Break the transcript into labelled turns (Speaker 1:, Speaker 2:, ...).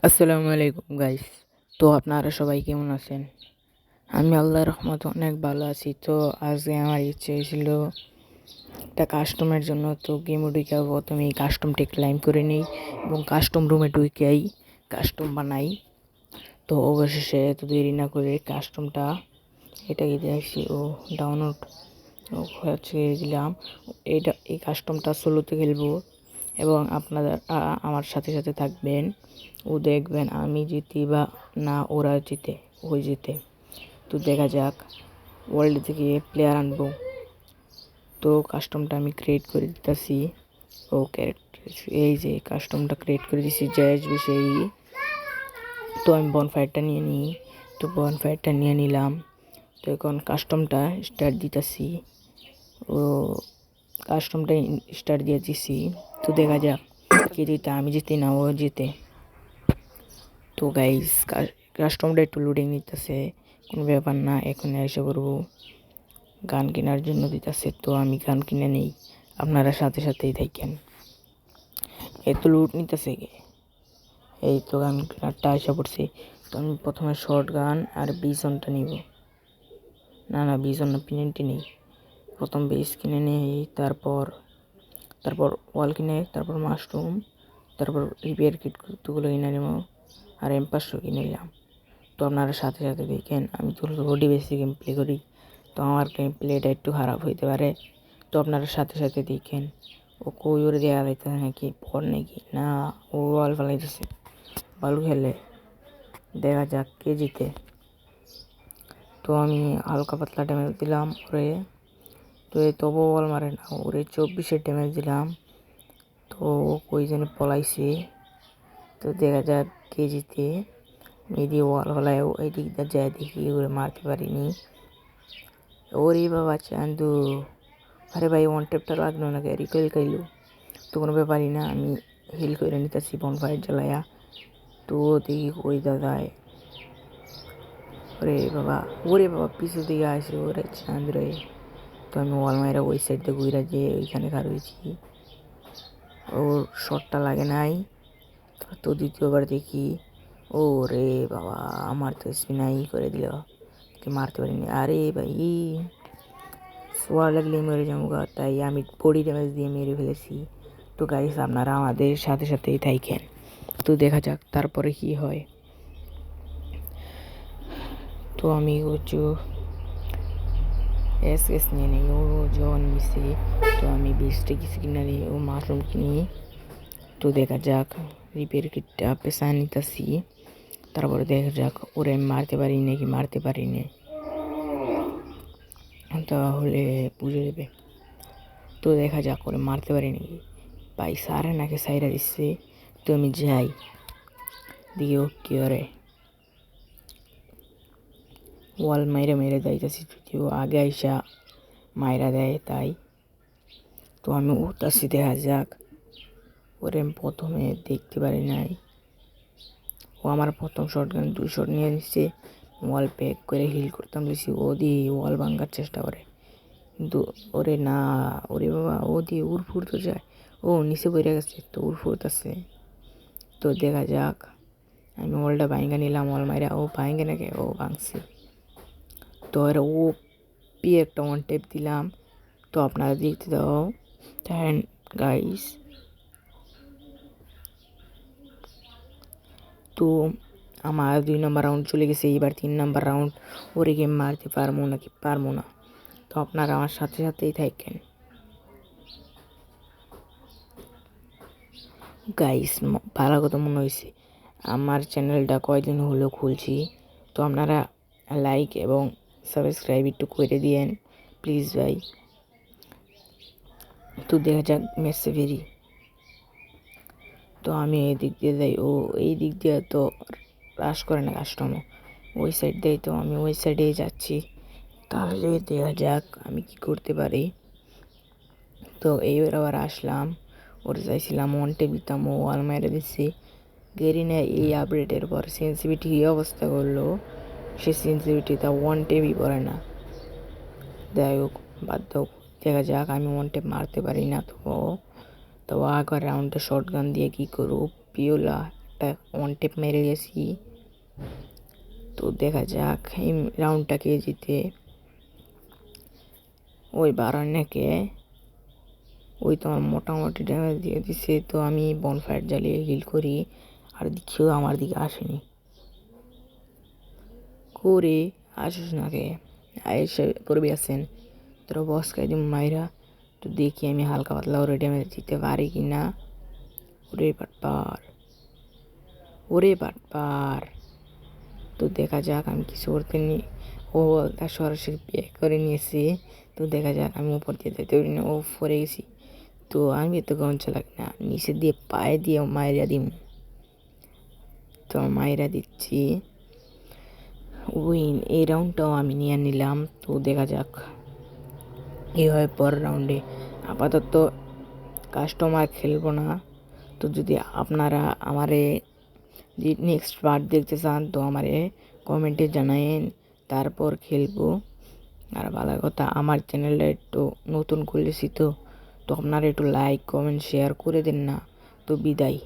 Speaker 1: আসসালামু আলাইকুম গাইস। তো আপনারা সবাই কেমন আছেন? আমি আল্লাহর রহমতে অনেক ভালো আছি। তো আজকে আমার ইচ্ছে হয়েছিল একটা কাস্টমের জন্য। তো গেমে ঢুকে প্রথমে এই কাস্টমটি ক্লাইম করে নিই এবং কাস্টম রুমে ঢুকেই কাস্টম বানাই। তো অবশেষে এত দেরি না করে কাস্টমটা এটাকে দিয়েছি ও ডাউনলোড হচ্ছে দিলাম। এই কাস্টমটা সোলোতে খেলবো এবং আপনারা আমার সাথে সাথে থাকবেন ও দেখবেন আমি জিতি বা না ওরা জিতে, ওই জিতে। তো দেখা যাক ওয়ার্ল্ড থেকে প্লেয়ার আনবো। তো কাস্টমটা আমি ক্রিয়েট করে দিতেছি। ও ক্যারেক্টার এই যে কাস্টমটা ক্রিয়েট করে দিছি, যে আসবে সেই। তো আমি বনফায়ারটা নিয়ে নিই। তো বনফায়ারটা নিয়ে নিলাম। তো এখন কাস্টমটা স্টার্ট দিতেছি। ও কাস্টমটা স্টার্ট দিয়ে দিছি। তো দেখা যাক কে জিতে, আমি জিতি না ও জিতে। তো গাইস কাস্টমটা একটু লোডিং নিতেছে, কোনো ব্যাপার না। এখন এসে করবো গান কেনার জন্য দিতেছে। তো আমি গান কিনে নেই, আপনারা সাথে সাথেই থাকেন। এত লুট নিতেছে গে। এই তো গান কেনারটা এসে পড়ছে। তো আমি প্রথমে শর্ট গান আর বিজনটা নিব। না বিজন না, পিনেন্টি নেই। প্রথম বেস কিনে নেই, তারপর ওয়াল কিনে, তারপর মাশরুম, তারপর রিপেয়ার কিট গুলো কিনে নেব আর M500 কিনে নিলাম। তো আপনারা সাথে সাথে দেখেন আমি তো রোডি বেশি গেম প্লে করি, তো আমার গেম প্লেটা একটু খারাপ হইতে পারে। তো আপনারা সাথে সাথে দেখেন ও কই ওরে দেওয়া যাইতেছে নাকি পর নাকি না, ও বল ফেলাইতেছে। ভালো খেলে, দেখা যাক কে জিতে। তো আমি হালকা পাতলা ড্যামেজ দিলাম ওরে। তো এই তবু বল মারে না, ওরে 24-এর ড্যামেজ দিলাম। তো ও কই যেন পলাইছে। তো দেখা যাক কে জিতে। মেদি ওয়াল ফেলায় এই দিক দিয়ে যায়, দেখি ওরে মারতে পারিনি। ওরে বাবা চান্দু, আরে ভাই ওয়ান টেপটা লাগলো না, রিকয়েল খাইলো। তো কোনো ব্যাপারই না, আমি হিল করে নিতেছি বনফায়ার জ্বালায়া। তো দেখি ওই দাদায়, ওরে বাবা পিছু দিকে আসে ওরে চাঁদ রে। তো আমি ওয়াল মাইরা ওই সাইড দিয়ে ঘুরা যে ওইখানে খারুইছি, ওর শটটা লাগে নাই। তো দ্বিতীয়বার দেখি, ও রে বাবা আমার তো স্পিনাই করে দিল, মারতে পারিনি। আরে ভাই সোয়া লাগলে মেরে যাবো, তাই আমি বডি ড্যামেজ দিয়ে মেরে ফেলেছি। তো গাইস আপনারা আমাদের সাথে সাথেই থাকেন। তো দেখা যাক তারপরে কি হয়। তো আমি হচ্ছে এস নিয়ে নিই, ও জন নিছি। তো আমি 20টা কিছু কিনে নিই, ও মাশরুম কিনি। তো দেখা যাক রিপেয়ার কিটটা পেশা নিতেছি। তারপরে দেখা যাক ওরে আমি মারতে পারি নাকি মারতে পারি না, তাহলে বুঝে যাবে। তো দেখা যাক ওরে মারতে পারি নাকি। ভাই সারে নাকি সাইরা দিচ্ছে। তো আমি যাই দিকে ও কি করে ওয়াল মেরে মেরে যাইতেছি, যদিও আগে আইসা মাইরা দেয় তাই। তো আমি উঠতেছি, দেখা যাক। ওরে আমি প্রথমে দেখতে পারি নাই, ও আমার প্রথম শট গান 2 শট নিয়ে নিচ্ছে। ওয়াল প্যাক করে হিল করতাম দিছি, ও দিয়ে ওয়াল ভাঙার চেষ্টা করে, কিন্তু ওরে না, ওরে বাবা ও দিয়ে উড় ফুরতে যায়। ও নিচে পড়ে গেছে, তো উড় ফুরতেছে। তো দেখা যাক আমি ওয়ালটা ভাঙা নিলাম, ওয়াল মাইরা ও ভাঙে নাকি, ও ভাঙছি। তো এর ও পি একটা ওয়ান টেপ দিলাম। তো আপনারা দেখতে দাও দেখেন গাইস। তো আমার 2 নম্বর রাউন্ড চলে গেছে, এবার 3 নম্বর রাউন্ড। ওরে গেম মারতে পারবো নাকি পারবো না, তো আপনারা আমার সাথে সাথেই থাকেন গাইস। ভালো কথা মনে হয়েছে, আমার চ্যানেলটা কয়দিন হলো খুলছি। তো আপনারা লাইক এবং সাবস্ক্রাইব একটু করে দিয়েন প্লিজ ভাই। তো দেখা যাক মেসে ফেরি। তো আমি এই দিক দিয়ে যাই, ও এই দিক দিয়ে তো রাশ করে না কাস্টমার, ওই সাইড দিয়ে। তো আমি ওই সাইডেই যাচ্ছি, তাহলে দেখা যাক আমি কি করতে পারি। তো এইবার আবার আসলাম, ওরে চাইছিলাম ওয়ান টেপ দিতাম, ও ওয়াল মেরে দিচ্ছি। গেরিনা এই আপডেটের পর সেন্সিভিটি কী অবস্থা করলো, সে সেন্সিভিটিটা ওয়ান টেপই পড়ে না। যাই হোক বাদ দাও, দেখা যাক আমি ওয়ান টেপ মারতে পারি না। তো আগের রাউন্ডে শর্ট গান দিয়ে কী করবো, পিওলা একটা ওয়ান টেপ মেরে গেছি। তো দেখা যাক এই রাউন্ডটা কে জিতে। ওই বারান্নাকে ওই তো আমার মোটামুটি ড্যামেজ দিয়ে দিছে। তো আমি বনফায়ার জ্বালিয়ে হিল করি, আর কেউ আমার দিকে আসেনি। করে আসিস না কে এসে করবি আছেন তোরা বস খাই মাইরা। তো দেখি আমি হালকা পাতলা ওরে ড্যামেজ দিতে পারি কি না। ওরে বাটপার, ওরে বাটপার। তো দেখা যাক আমি কিছু করতে নি। ও তার সরাসরি প্যাক করে নিয়েছি। তো দেখা যাক আমি উপর দিয়ে যেতে পারি না, ও পরে গেছি। তো আমি এত গন চালাক না, নিচে দিয়ে পায়ে দিয়ে মায়েরা দিম। তো মায়েরা দিচ্ছি। উইন এই রাউন্ডটাও আমি নিয়ে নিলাম। তো দেখা যাক কী হয় পরের রাউন্ডে। আপাতত কাস্টমার খেলবো না। তো যদি আপনারা আমারে যে নেক্সট পার্ট দেখতে চান তো আমারে কমেন্টে জানায়েন, তারপর খেলবো। আর ভালো কথা, আমার চ্যানেলটা একটু নতুন খুলেছি, তো আপনারা একটু লাইক কমেন্ট শেয়ার করে দেন না। তো বিদায়।